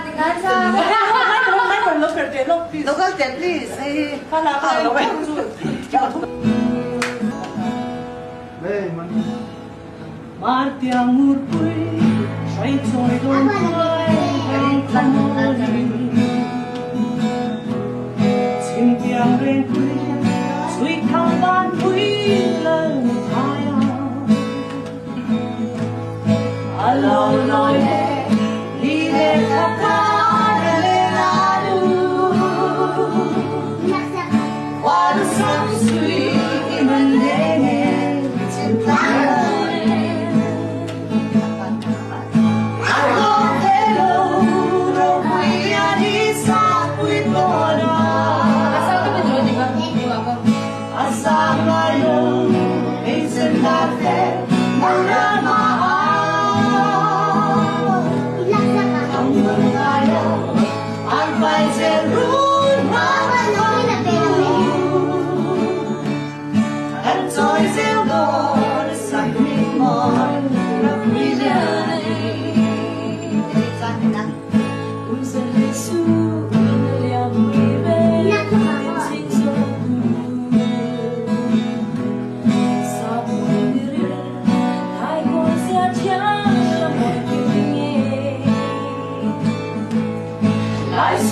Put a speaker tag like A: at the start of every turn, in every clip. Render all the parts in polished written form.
A: Tingnan sa...
B: Local jet, please.
C: Martiang urpui, shai choi don tuai, chim piang ren pui, sui thang ban pui leng thaya, alo loi li le thaka le la lu, what a song sweet iman le chim piang.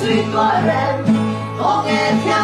C: Sweet boy, có nghe theo